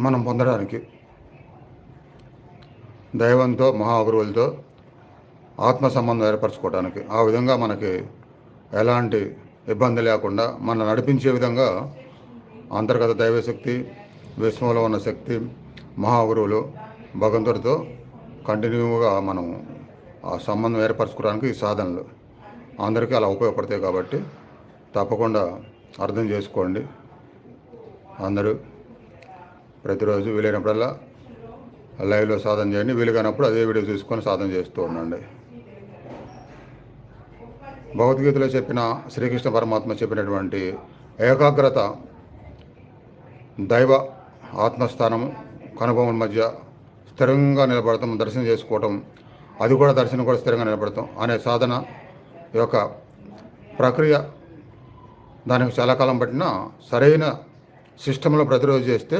మనం పొందడానికి దైవంతో మహాగురువులతో ఆత్మ సంబంధం ఏర్పరచుకోవడానికి, ఆ విధంగా మనకి ఎలాంటి ఇబ్బంది లేకుండా మన నడిపించే విధంగా అంతర్గత దైవశక్తి, విశ్వంలో ఉన్న శక్తి, మహాగురువులు, భగవంతుడితో కంటిన్యూగా మనం ఆ సంబంధం ఏర్పరచుకోవడానికి ఈ సాధనలు అందరికీ అలా ఉపయోగపడతాయి. కాబట్టి తప్పకుండా అర్థం చేసుకోండి. అందరూ ప్రతిరోజు వీలైనప్పుడల్లా లైవ్లో సాధన చేయండి. వీలుగానప్పుడు అదే వీడియో చూసుకొని సాధన చేస్తూ ఉండండి. భగవద్గీతలో చెప్పిన శ్రీకృష్ణ పరమాత్మ చెప్పినటువంటి ఏకాగ్రత, దైవ ఆత్మస్థానం కనుభవం మధ్య స్థిరంగా నిలబడతాం, దర్శనం చేసుకోవటం, అది కూడా దర్శనం కూడా స్థిరంగా నిలబడతాం అనే సాధన యొక్క ప్రక్రియ, దానికి చాలా కాలం పట్టిన సరైన సిస్టంలో ప్రతిరోజు చేస్తే